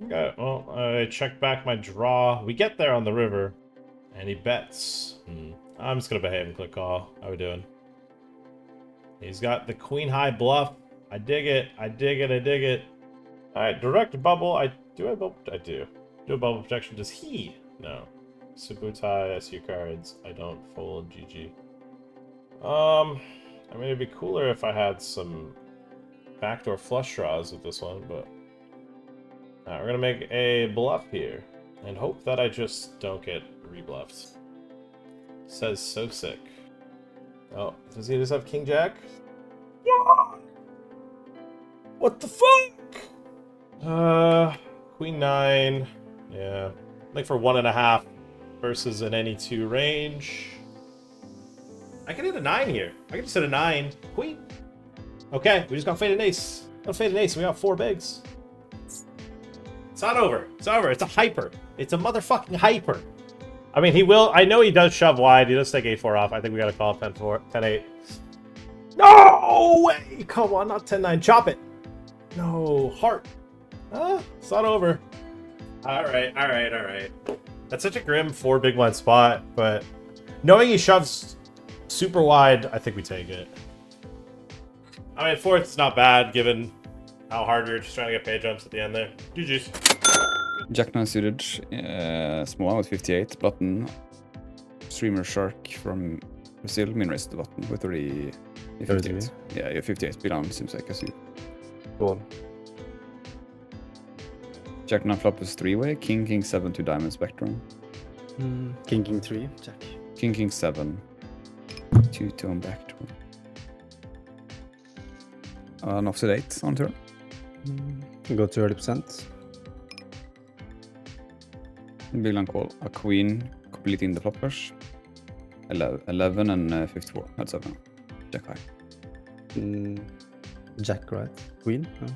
Okay, well, I check back my draw. We get there on the river, and he bets. I'm just gonna behave and click call. How we doing? He's got the queen high bluff. I dig it. I dig it. I dig it. All right, direct bubble. I do. I bubble. I do. Do a bubble protection. Does he? No. Subutai SU cards. I don't fold. GG. I mean, it'd be cooler if I had some backdoor flush draws with this one, but we're gonna make a bluff here and hope that I just don't get rebluffed. Says so sick. Oh, does he just have King Jack? What the fuck? Queen 9. Yeah. Like for 1.5 versus an any 2 range. I can hit a 9 here. I can just hit a 9. Queen. Okay, we just got fade an ace. Got fade an ace, and we got 4 bigs. It's not over. It's over. It's a hyper. It's a motherfucking hyper. I mean, he will. I know he does shove wide. He does take 8-4 off. I think we gotta call 10-4, 10-8. No way! Come on, not 10-9. Chop it. No, heart. It's not over. All right. That's such a grim 4 big blind spot, but knowing he shoves super wide, I think we take it. I mean, 4th's not bad given how hard we were just trying to get pay jumps at the end there. GG's. Jack 9 suited, small with 58, button. Streamer Shark from Brazil, min raise the button with 30, 58. Yeah, you're 58, Bilan seems like as you. Cool. Jack 9 flop is 3-way, King 7 2 diamond spectrum. King 3, check. King 7, 2-tone backdoor. An offset 8 on turn. Go to 30%. Big line call. A queen, completing the flop flush. 11 and 54. That's up now. Jack high. Jack, right? Queen? No.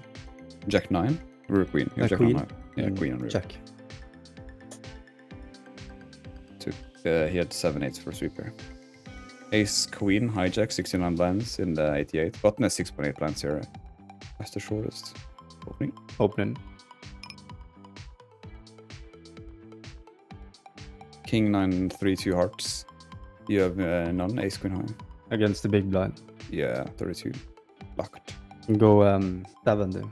Jack 9. We're queen. You're Jack queen? 9 high. Yeah, queen on river. Jack. He had 7-8s for sweeper. Ace queen hijack 69 blinds in the 88. Button has 6.8 blinds here. That's the shortest. Opening. King 9 3 2 hearts. You have none. Ace queen high. Against the big blind. Yeah, 32. Locked. Go 70.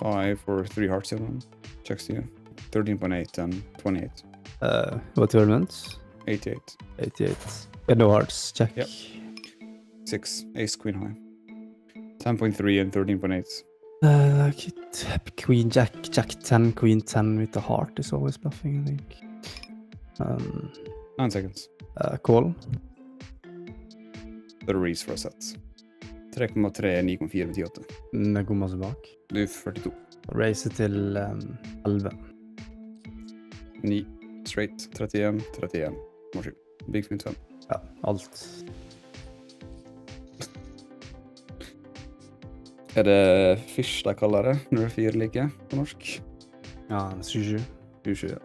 5 for 3 hearts in one. Checks you. 13.8 and 28. What tournaments? 88. 88. Yeah, no hearts. Check. Yep. 6. Ace queen high. 10.3 and 13.8. Like it. Queen Jack 10, Queen 10 with the heart is always bluffing, I think. 9 seconds. Call. Det är raise for a set. 3,3, 9,4 med 10,8. God masse bak. Du är 42. Race til 11. 9. Straight. 31. 31. Varsågod. Big fin 5. Ja, alt. Er det fish de kaller det når det er 4 like på norsk? Ja, 27. 27, ja.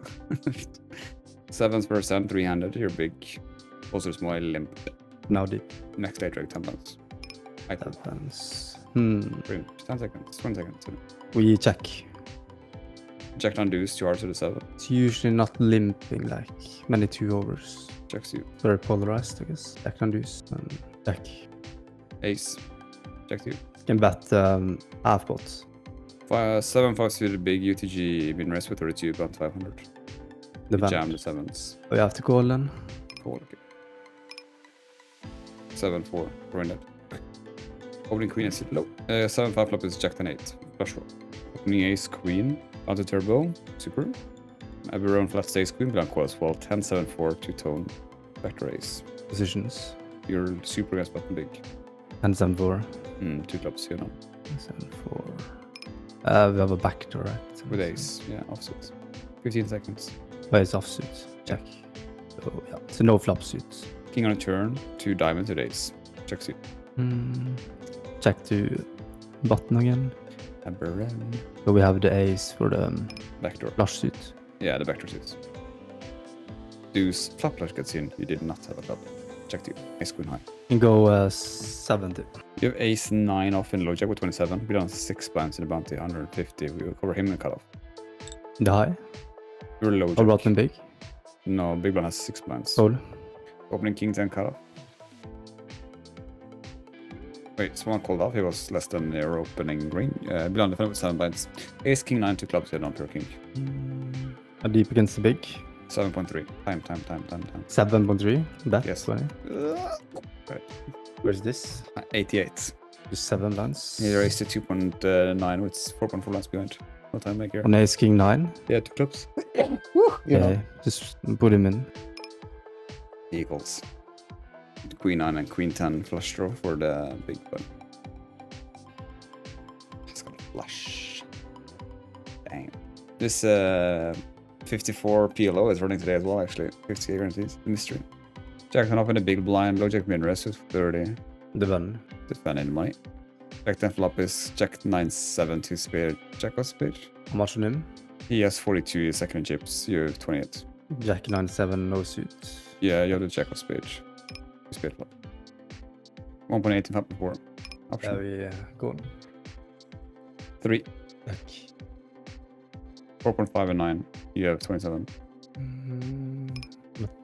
7%, 300, you're big. Also small limp. Now deep. Next day drag 10 pounds. Happens. 10 seconds, 20 seconds. We check. Jack down deuce, 2 hearts to the 7. It's usually not limping like many 2 overs. Checks you. Very polarized, I guess. Jack and deuce and jack. Ace. Checks you. Can bet half pots. 7-5 suited big UTG min raise with 32 about 500. The You band. jam the 7s. We have to call then. Call, okay. 7-4, throwing that. Opening queen and sit low. 7-5 flop is jack 10-8. Flush draw. Opening ace queen. Onto turbo. Super. Aberron flat stays queen. Blank call as well. 10-7-4, 2-tone. Backdoor ace. Positions. You're super against button big. 10-7-4. 2 clubs, you know. 7-4. We have a backdoor, right? With ace. Yeah, offsuit. 15 seconds. Ace offsuit. Check. So, yeah. So no flop suits. King on a turn. 2 diamond to ace. Checks you. Check to button again. Aberron. So we have the ace for the Backdoor. flush suit. Yeah, the backdoor suits. Deuce. Flop flush gets in. You did not have a club. Jack 2, ace queen high. Can go 70. You have ace 9 off in low jack with 27. We don't have 6 blinds in the bounty, 150. We will cover him in cutoff. The high. You're low jack. Or bottom big. No, big blind has 6 blinds. Fold. Opening king 10 cutoff. Wait, someone called off. He was less than your opening ring. Beyond defender with 7 blinds. Ace king 9, 2 clubs here, not pure king. A deep against the big. 7.3. Time. 7.3. Bet. Yes. 20. Right. Where's this? 88. Just 7 blinds. He raised to 2.9 with 4.4 blinds behind. No time maker. On ace king 9. Yeah, 2 clubs. Yeah. Just put him in. Eagles. Queen 9 and Queen 10 flush draw for the big one. It's got a flush. Dang. This 54 PLO is running today as well, actually. 50k guarantees. Mystery. Jack 10 off in a big blind. Low jack min rest with 30. The one. Defend in money. Jack 10 flop is Jack 9 7 2 spade. Jack off spade. How much on him? He has 42 second chips. You have 28. Jack 9 7, no suit. Yeah, you have the Jack off spade. Spade flop. 1.8 in flop before. Option. There we go. 3. Back. 4.5 and 9. You have 27.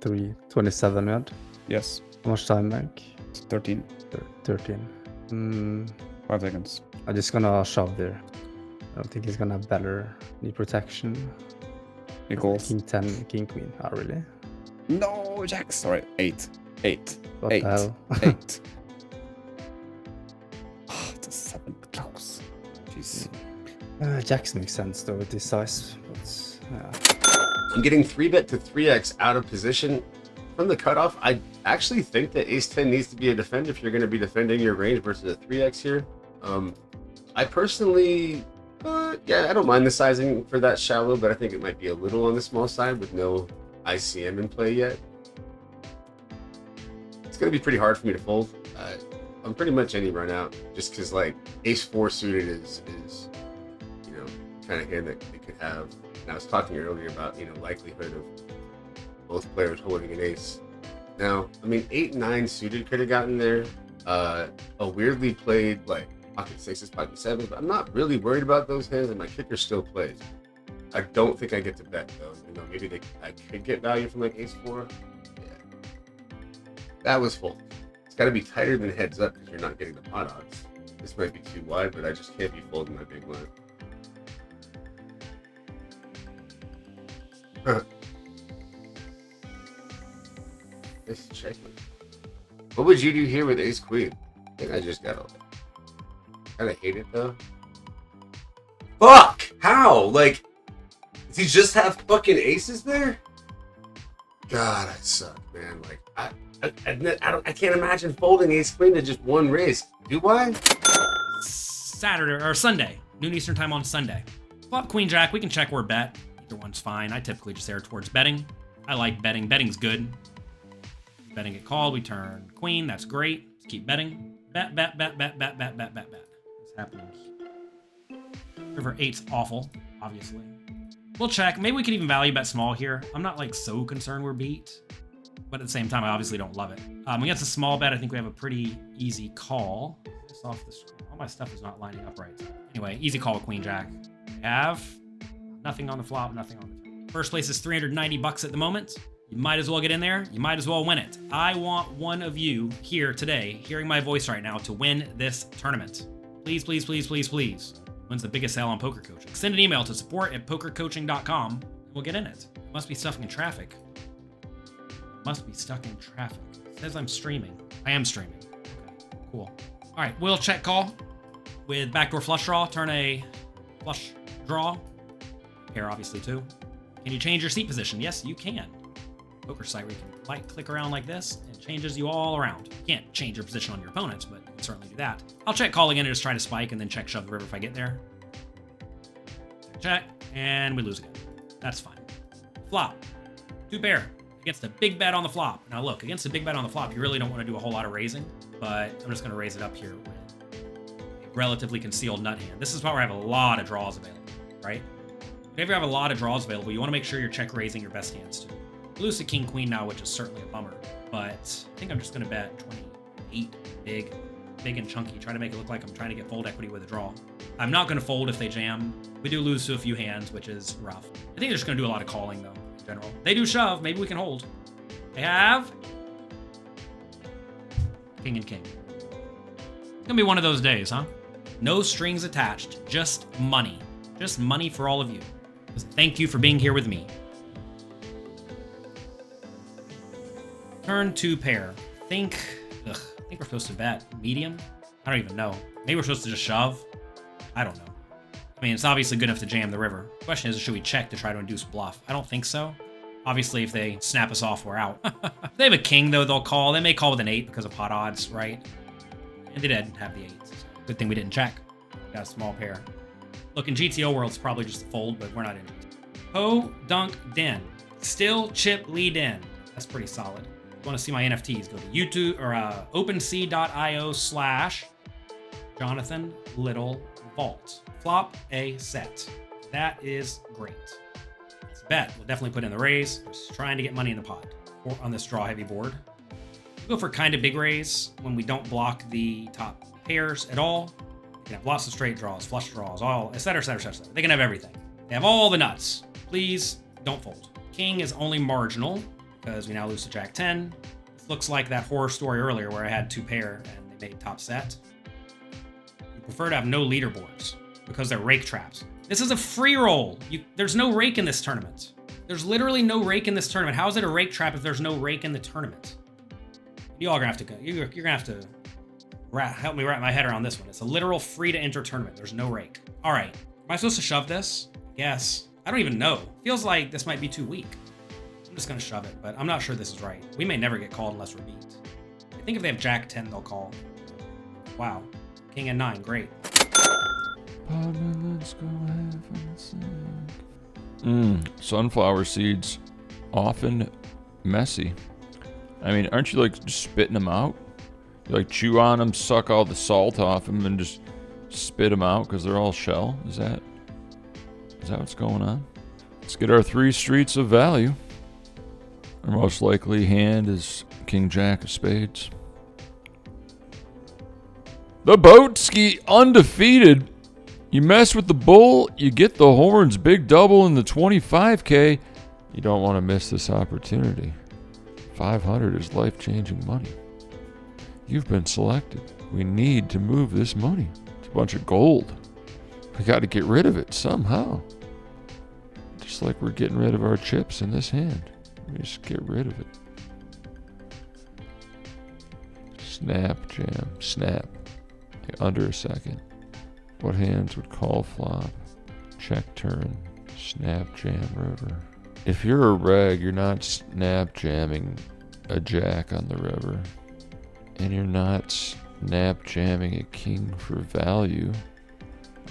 3. 27 we had. Yes. How much time back? 13. 13. 5 seconds. I'm just gonna shove there. I don't think he's gonna have better need protection. He calls. King 10, King Queen. Oh, really? No, Jack. Sorry. 8. 8. What 8. the hell? 8. Oh, it's a 7 close. Jeez. Jacks make sense though with this size. But, I'm getting 3-bet to 3x out of position from the cutoff. I actually think that ace 10 needs to be a defend if you're going to be defending your range versus a 3x here. I personally, yeah, I don't mind the sizing for that shallow, but I think it might be a little on the small side with no ICM in play yet. It's going to be pretty hard for me to fold on pretty much any run out, just because like ace 4 suited is you know, kind of hand that they could have. And I was talking earlier about, you know, likelihood of both players holding an ace. Now, I mean, 8-9 suited could have gotten there. A weirdly played like pocket 6s, pocket 7s, but I'm not really worried about those hands, and my kicker still plays. I don't think I get to bet though. You know, maybe I could get value from like ace 4. Yeah, that was full. It's got to be tighter than heads up because you're not getting the pot odds. This might be too wide, but I just can't be folding my big blind. This checkmate. What would you do here with ace queen? I think I just got all that. Kinda hate it though. Fuck! How? Like, does he just have fucking aces there? God, I suck, man. Like, I can't imagine folding ace queen to just one raise. Do I? Saturday or Sunday, noon Eastern time on Sunday. Flop queen jack, we can check or bet. Either one's fine. I typically just err towards betting. I like betting. Betting's good. Betting get called. We turn queen. That's great. Let's keep betting. Bet. What's happening? River 8's awful, obviously. We'll check. Maybe we could even value bet small here. I'm not like so concerned we're beat, but at the same time, I obviously don't love it. Against a small bet, I think we have a pretty easy call. This off the screen. All my stuff is not lining up right. Anyway, easy call with queen jack. We have nothing on the flop, nothing on the turn. First place is $390 at the moment. You might as well get in there. You might as well win it. I want one of you here today, hearing my voice right now, to win this tournament. Please, please, please, please, please. When's the biggest sale on poker coaching? Send an email to support@pokercoaching.com and we'll get in it. Must be stuck in traffic. Must be stuck in traffic. It says I'm streaming. I am streaming. Okay, cool. All right, we'll check call with backdoor flush draw. Turn a flush draw. Pair, obviously, too. Can you change your seat position? Yes, you can. Poker site where you can click around like this, and it changes you all around. You can't change your position on your opponents, but you can certainly do that. I'll check call again and just try to spike, and then check shove the river if I get there. Check, and we lose again. That's fine. Flop. 2 pair against a big bet on the flop. Now look, against a big bet on the flop, you really don't want to do a whole lot of raising, but I'm just going to raise it up here with a relatively concealed nut hand. This is where I have a lot of draws available, right? If you ever have a lot of draws available, you want to make sure you're check raising your best hands too. Lose to king queen now, which is certainly a bummer. But I think I'm just gonna bet 28 big and chunky. Try to make it look like I'm trying to get fold equity with a draw. I'm not gonna fold if they jam. We do lose to a few hands, which is rough. I think they're just gonna do a lot of calling though, in general. They do shove, maybe we can hold. They have king and king. It's gonna be one of those days, huh? No strings attached, just money. Just money for all of you. Just thank you for being here with me. Turn 2 pair. I think we're supposed to bet medium. I don't even know. Maybe we're supposed to just shove. I don't know. I mean, it's obviously good enough to jam the river. The question is, should we check to try to induce bluff? I don't think so. Obviously, if they snap us off, we're out. If they have a king, though, they'll call. They may call with an 8 because of pot odds, right? And they did have the 8. So good thing we didn't check. Got a small pair. Look, in GTO world, it's probably just a fold, but we're not in it. Ho, dunk, den. Still chip, lead in. That's pretty solid. If you want to see my NFTs, go to YouTube or OpenSea.io/JonathanLittle Vault. Flop a set. That is great. It's a bet. We'll definitely put in the raise. Just trying to get money in the pot or on this draw heavy board. We'll go for kind of big raise when we don't block the top pairs at all. You can have lots of straight draws, flush draws, all, etc., etc., etc. They can have everything. They have all the nuts. Please don't fold. King is only marginal because we now lose to Jack 10. This looks like that horror story earlier where I had 2 pair and they made top set. We prefer to have no leaderboards because they're rake traps. This is a free roll. There's no rake in this tournament. There's literally no rake in this tournament. How is it a rake trap if there's no rake in the tournament? You all are gonna have to go. You're gonna have to help me wrap my head around this one. It's a literal free to enter tournament. There's no rake. All right. Am I supposed to shove this? Yes. I don't even know. Feels like this might be too weak. I'm just gonna shove it, but I'm not sure this is right. We may never get called unless we're beat. I think if they have Jack 10, they'll call. Wow. King and 9, great. Let's go have a sec. Sunflower seeds, often messy. I mean, aren't you like just spitting them out? You like chew on them, suck all the salt off them, and just spit them out because they're all shell? Is that what's going on? Let's get our 3 streets of value. Our most likely hand is King Jack of Spades. The Boski undefeated. You mess with the bull, you get the horns, big double in the 25K. You don't want to miss this opportunity. 500 is life-changing money. You've been selected. We need to move this money. It's a bunch of gold. We got to get rid of it somehow. Just like we're getting rid of our chips in this hand. We just get rid of it. Snap, jam, snap. Under a second. What hands would call flop? Check turn. Snap jam river. If you're a reg, you're not snap jamming a jack on the river. And you're not snap jamming a king for value.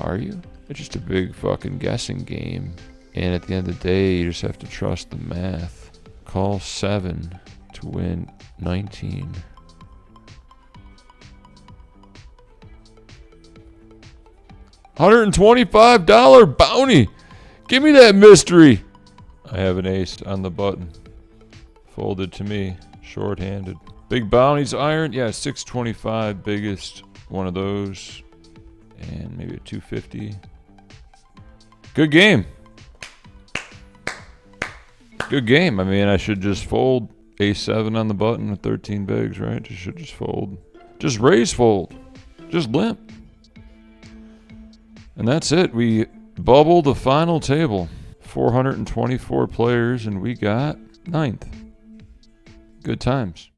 Are you? It's just a big fucking guessing game. And at the end of the day, you just have to trust the math. Call 7 to win 19. $125 bounty. Give me that mystery. I have an ace on the button. Folded to me. Short-handed. Big bounties iron. Yeah, 625. Biggest one of those. And maybe a 250. Good game. Good game. I mean, I should just fold A7 on the button with 13 bigs, right? You should just fold. Just raise fold. Just limp. And that's it. We bubbled the final table. 424 players, and we got 9th. Good times.